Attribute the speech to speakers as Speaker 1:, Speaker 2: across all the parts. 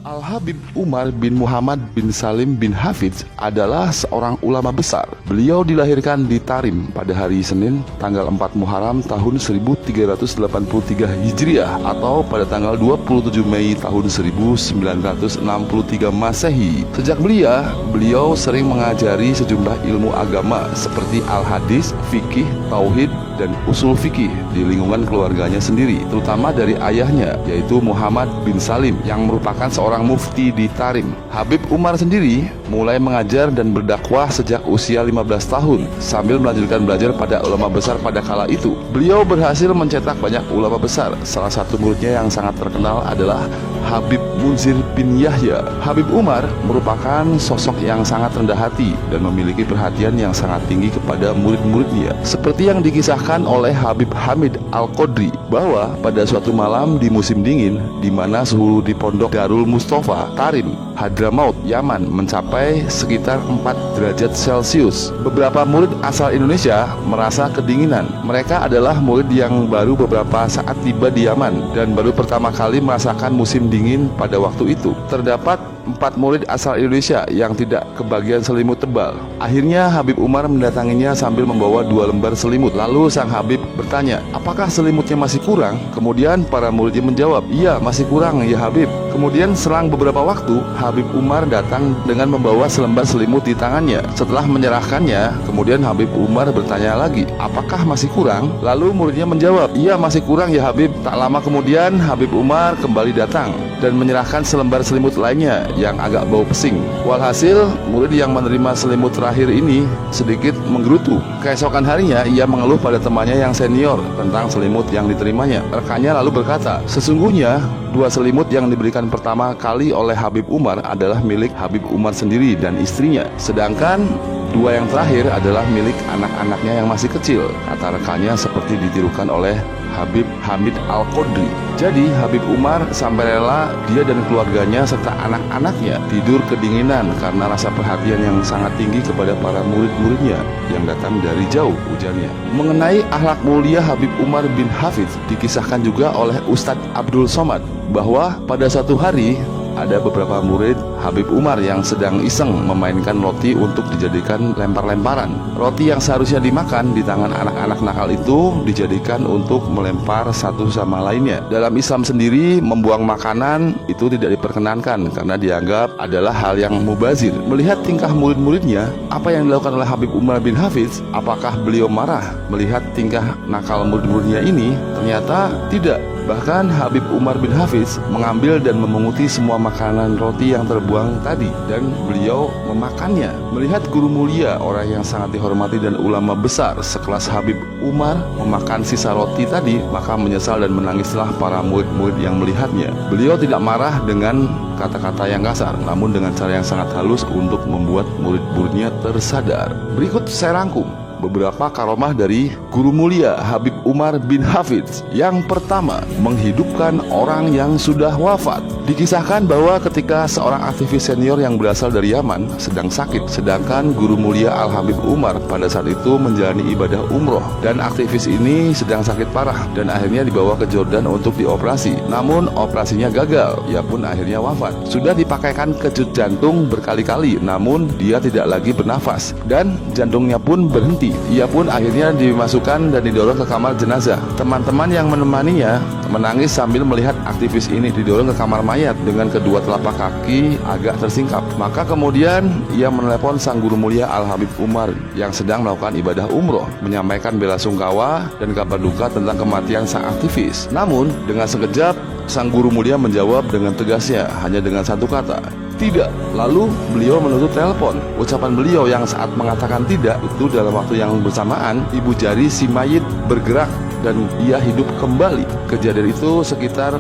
Speaker 1: Al-Habib Umar bin Muhammad bin Salim bin Hafidz adalah seorang ulama besar. Beliau dilahirkan di Tarim pada hari Senin tanggal 4 Muharram tahun 1383 Hijriah atau pada tanggal 27 Mei tahun 1963 Masehi. Sejak belia, beliau sering mengajari sejumlah ilmu agama seperti al-hadis, fikih, tauhid, dan usul fikih di lingkungan keluarganya sendiri, terutama dari ayahnya yaitu Muhammad bin Salim yang merupakan seorang mufti di Tarim. Habib Umar sendiri mulai mengajar dan berdakwah sejak usia 15 tahun sambil melanjutkan belajar pada ulama besar pada kala itu. Beliau berhasil mencetak banyak ulama besar. Salah satu muridnya yang sangat terkenal adalah Habib Munzir bin Yahya. Habib Umar merupakan sosok yang sangat rendah hati dan memiliki perhatian yang sangat tinggi kepada murid-muridnya. Seperti yang dikisahkan oleh Habib Hamid Al-Qadri bahwa pada suatu malam di musim dingin di mana suhu di pondok Darul Mustafa, Tarim, Hadramaut, Yaman mencapai sekitar 4 derajat Celcius. Beberapa murid asal Indonesia merasa kedinginan. Mereka adalah murid yang baru beberapa saat tiba di Yaman dan baru pertama kali merasakan musim dingin pada waktu itu. Terdapat 4 murid asal Indonesia yang tidak kebagian selimut tebal. Akhirnya Habib Umar mendatanginya sambil membawa 2 lembar selimut. Lalu sang Habib bertanya, apakah selimutnya masih kurang? Kemudian para muridnya menjawab, iya masih kurang ya Habib. Kemudian selang beberapa waktu, Habib Umar datang dengan membawa selembar selimut di tangannya. Setelah menyerahkannya, kemudian Habib Umar bertanya lagi, apakah masih kurang? Lalu muridnya menjawab, iya masih kurang ya Habib. Tak lama kemudian Habib Umar kembali datang dan menyerahkan selembar selimut lainnya yang agak bau pesing. Walhasil, murid yang menerima selimut terakhir ini sedikit menggerutu. Keesokan harinya, ia mengeluh pada temannya yang senior tentang selimut yang diterimanya. Rekannya lalu berkata, sesungguhnya 2 selimut yang diberikan pertama kali oleh Habib Umar adalah milik Habib Umar sendiri dan istrinya. Sedangkan 2 yang terakhir adalah milik anak-anaknya yang masih kecil. Kata rekannya seperti ditirukan oleh Habib Hamid Al-Qadri. Jadi Habib Umar sampai rela dia dan keluarganya serta anak-anaknya tidur kedinginan karena rasa perhatian yang sangat tinggi kepada para murid-muridnya yang datang dari jauh, ujarnya. Mengenai akhlak mulia Habib Umar bin Hafidz dikisahkan juga oleh Ustadz Abdul Somad bahwa pada satu hari ada beberapa murid Habib Umar yang sedang iseng memainkan roti untuk dijadikan lempar-lemparan. Roti yang seharusnya dimakan di tangan anak-anak nakal itu dijadikan untuk melempar satu sama lainnya. Dalam Islam sendiri, membuang makanan itu tidak diperkenankan karena dianggap adalah hal yang mubazir. Melihat tingkah murid-muridnya, apa yang dilakukan oleh Habib Umar bin Hafidz, apakah beliau marah melihat tingkah nakal murid-muridnya ini? Ternyata tidak. Bahkan Habib Umar bin Hafidz mengambil dan memunguti semua makanan roti yang terbuang tadi dan beliau memakannya. Melihat guru mulia, orang yang sangat dihormati dan ulama besar sekelas Habib Umar memakan sisa roti tadi, maka menyesal dan menangislah para murid-murid yang melihatnya. Beliau tidak marah dengan kata-kata yang kasar, namun dengan cara yang sangat halus untuk membuat murid-muridnya tersadar. Berikut saya rangkum beberapa karomah dari guru mulia Habib Umar bin Hafidz. Yang pertama, menghidupkan orang yang sudah wafat. Dikisahkan bahwa ketika seorang aktivis senior yang berasal dari Yaman sedang sakit, sedangkan guru mulia Al-Habib Umar pada saat itu menjalani ibadah umroh, dan aktivis ini sedang sakit parah dan akhirnya dibawa ke Jordan untuk dioperasi. Namun operasinya gagal, ia pun akhirnya wafat. Sudah dipakaikan kejut jantung berkali-kali, namun dia tidak lagi bernafas dan jantungnya pun berhenti. Ia pun akhirnya dimasukkan dan didorong ke kamar jenazah. Teman-teman yang menemaninya menangis sambil melihat aktivis ini didorong ke kamar mayat dengan kedua telapak kaki agak tersingkap. Maka kemudian ia menelepon sang guru mulia Al-Habib Umar yang sedang melakukan ibadah umroh, menyampaikan bela sungkawa dan kabar duka tentang kematian sang aktivis. Namun dengan sekejap sang guru mulia menjawab dengan tegasnya hanya dengan satu kata, tidak. Lalu beliau menutup telepon. Ucapan beliau yang saat mengatakan tidak itu dalam waktu yang bersamaan ibu jari si mayit bergerak dan ia hidup kembali. Kejadian itu sekitar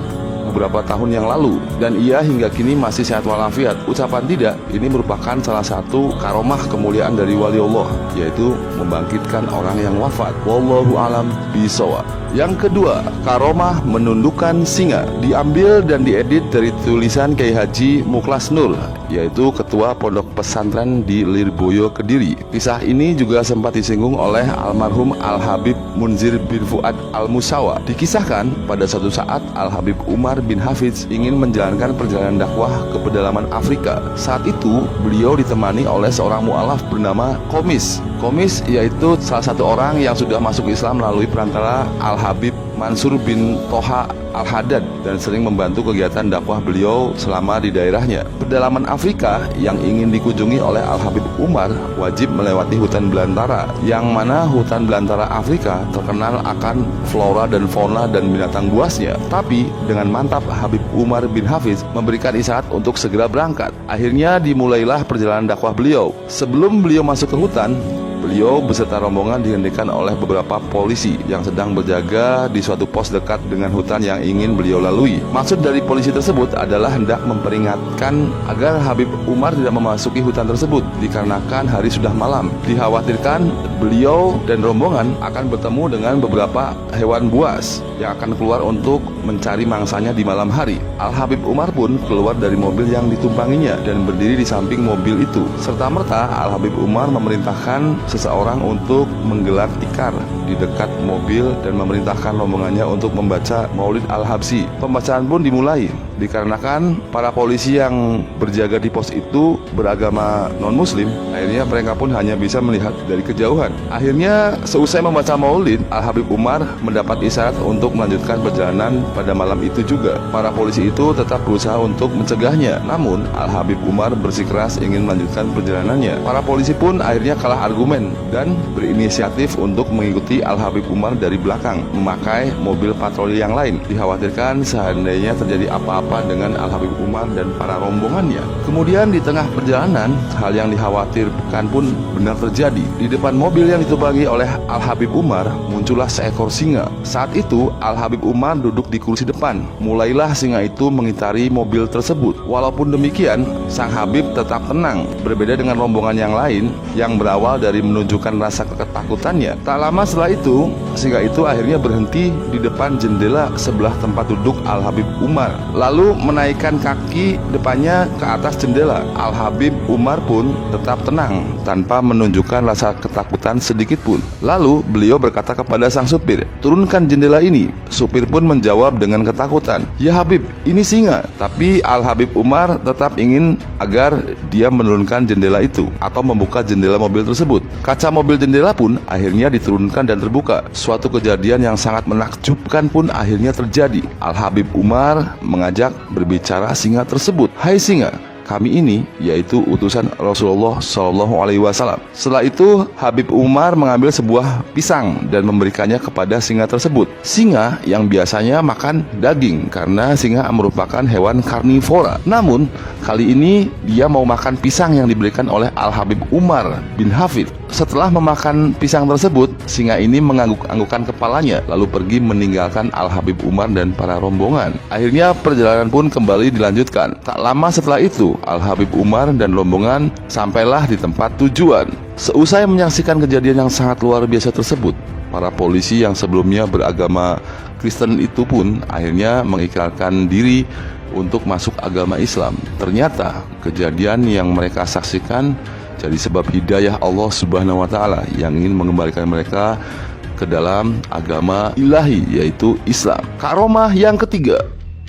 Speaker 1: beberapa tahun yang lalu dan ia hingga kini masih sehat walafiat. Ucapan tidak ini merupakan salah satu karomah kemuliaan dari wali Allah, yaitu membangkitkan orang yang wafat. Wallahu alam bishawab. Yang kedua, karomah menundukkan singa. Diambil dan diedit dari tulisan Kiai Haji Mukhlas Nur, yaitu ketua pondok pesantren di Lirboyo, Kediri. Kisah ini juga sempat disinggung oleh almarhum Al-Habib Munzir bin Fuad Al-Musawa. Dikisahkan pada suatu saat Al-Habib Umar Umar bin Hafidz ingin menjalankan perjalanan dakwah ke pedalaman Afrika. Saat itu beliau ditemani oleh seorang mu'alaf bernama Qomis. Qomis yaitu salah satu orang yang sudah masuk Islam melalui perantara Al-Habib Mansur bin Toha Al-Haddad dan sering membantu kegiatan dakwah beliau selama di daerahnya. Pedalaman Afrika yang ingin dikunjungi oleh Al-Habib Umar wajib melewati hutan belantara, yang mana hutan belantara Afrika terkenal akan flora dan fauna dan binatang buasnya. Tapi dengan mantap Habib Umar bin Hafidz memberikan isyarat untuk segera berangkat. Akhirnya dimulailah perjalanan dakwah beliau. Sebelum beliau masuk ke hutan, beliau beserta rombongan dihentikan oleh beberapa polisi yang sedang berjaga di suatu pos dekat dengan hutan yang ingin beliau lalui. Maksud dari polisi tersebut adalah hendak memperingatkan agar Habib Umar tidak memasuki hutan tersebut dikarenakan hari sudah malam. Dikhawatirkan beliau dan rombongan akan bertemu dengan beberapa hewan buas yang akan keluar untuk mencari mangsanya di malam hari. Al-Habib Umar pun keluar dari mobil yang ditumpanginya dan berdiri di samping mobil itu. Serta-merta Al-Habib Umar memerintahkan seseorang untuk menggelar tikar di dekat mobil dan memerintahkan rombongannya untuk membaca Maulid Al-Habsyi. Pembacaan pun dimulai dikarenakan para polisi yang berjaga di pos itu beragama non-muslim. Akhirnya mereka pun hanya bisa melihat dari kejauhan. Akhirnya seusai membaca Maulid, Al-Habib Umar mendapat isyarat untuk melanjutkan perjalanan pada malam itu juga. Para polisi itu tetap berusaha untuk mencegahnya, namun Al-Habib Umar bersikeras ingin melanjutkan perjalanannya. Para polisi pun akhirnya kalah argumen dan berinisiatif untuk mengikuti Al-Habib Umar dari belakang memakai mobil patroli yang lain. Dikhawatirkan seandainya terjadi apa-apa dengan Al-Habib Umar dan para rombongannya. Kemudian di tengah perjalanan, hal yang dikhawatirkan pun benar terjadi. Di depan mobil yang ditumpangi oleh Al-Habib Umar muncullah seekor singa. Saat itu Al-Habib Umar duduk di kursi depan. Mulailah singa itu mengitari mobil tersebut. Walaupun demikian, sang Habib tetap tenang, berbeda dengan rombongan yang lain yang berawal dari menunjukkan rasa ketakutannya. Tak lama setelah itu, singa itu akhirnya berhenti di depan jendela sebelah tempat duduk Al-Habib Umar, lalu menaikkan kaki depannya ke atas jendela. Al-Habib Umar pun tetap tenang tanpa menunjukkan rasa ketakutan sedikit pun. Lalu beliau berkata kepada sang supir, "Turunkan jendela ini." Supir pun menjawab dengan ketakutan, "Ya Habib, ini singa." Tapi Al-Habib Umar tetap ingin agar dia menurunkan jendela itu atau membuka jendela mobil tersebut. Kaca mobil jendela pun akhirnya diturunkan dan terbuka. Suatu kejadian yang sangat menakjubkan pun akhirnya terjadi. Al-Habib Umar mengajak berbicara singa tersebut, "Hai singa, kami ini yaitu utusan Rasulullah SAW." Setelah itu Habib Umar mengambil sebuah pisang dan memberikannya kepada singa tersebut. Singa yang biasanya makan daging karena singa merupakan hewan karnivora. Namun kali ini dia mau makan pisang yang diberikan oleh Al-Habib Umar bin Hafidz. Setelah memakan pisang tersebut, singa ini mengangguk-anggukkan kepalanya lalu pergi meninggalkan Al-Habib Umar dan para rombongan. Akhirnya perjalanan pun kembali dilanjutkan. Tak lama setelah itu Al-Habib Umar dan rombongan sampailah di tempat tujuan. Seusai menyaksikan kejadian yang sangat luar biasa tersebut, para polisi yang sebelumnya beragama Kristen itu pun akhirnya mengikrarkan diri untuk masuk agama Islam. Ternyata kejadian yang mereka saksikan jadi sebab hidayah Allah Subhanahu wa Ta'ala yang ingin mengembalikan mereka ke dalam agama ilahi, yaitu Islam. Karomah yang ketiga,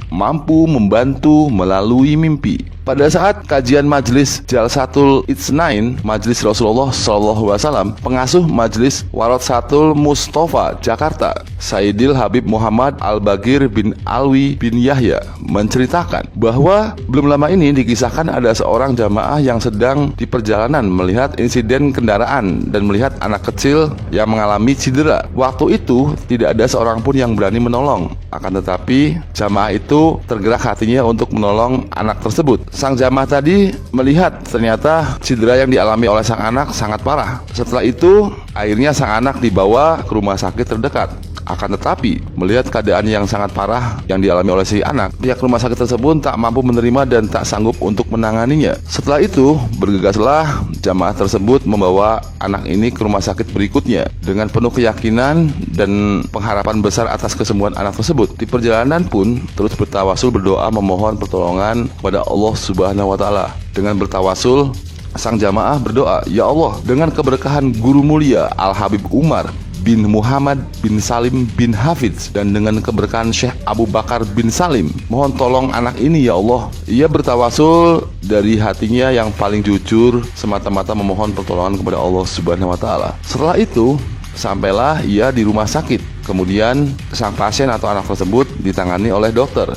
Speaker 1: mampu membantu melalui mimpi. Pada saat kajian Majelis Jalsatul Itsnain, Majelis Rasulullah SAW, pengasuh Majelis Waratsatul Mustafa Jakarta, Sayyidil Habib Muhammad Al-Bagir bin Alwi bin Yahya, menceritakan bahwa belum lama ini dikisahkan ada seorang jamaah yang sedang di perjalanan melihat insiden kendaraan dan melihat anak kecil yang mengalami cedera. Waktu itu tidak ada seorang pun yang berani menolong. Akan tetapi jamaah itu tergerak hatinya untuk menolong anak tersebut. Sang jamaah tadi melihat ternyata cedera yang dialami oleh sang anak sangat parah. Setelah itu akhirnya sang anak dibawa ke rumah sakit terdekat. Akan tetapi melihat keadaan yang sangat parah yang dialami oleh si anak, pihak rumah sakit tersebut tak mampu menerima dan tak sanggup untuk menanganinya. Setelah itu bergegaslah jamaah tersebut membawa anak ini ke rumah sakit berikutnya dengan penuh keyakinan dan pengharapan besar atas kesembuhan anak tersebut. Di perjalanan pun terus bertawasul, berdoa memohon pertolongan kepada Allah Subhanahu wa Ta'ala. Dengan bertawasul, sang jamaah berdoa, "Ya Allah, dengan keberkahan guru mulia Al-Habib Umar bin Muhammad bin Salim bin Hafidz dan dengan keberkahan Syekh Abu Bakar bin Salim, mohon tolong anak ini ya Allah. Ia bertawasul dari hatinya yang paling jujur, semata-mata memohon pertolongan kepada Allah Subhanahu wa taala. Setelah itu, sampailah ia di rumah sakit. Kemudian sang pasien atau anak tersebut ditangani oleh dokter.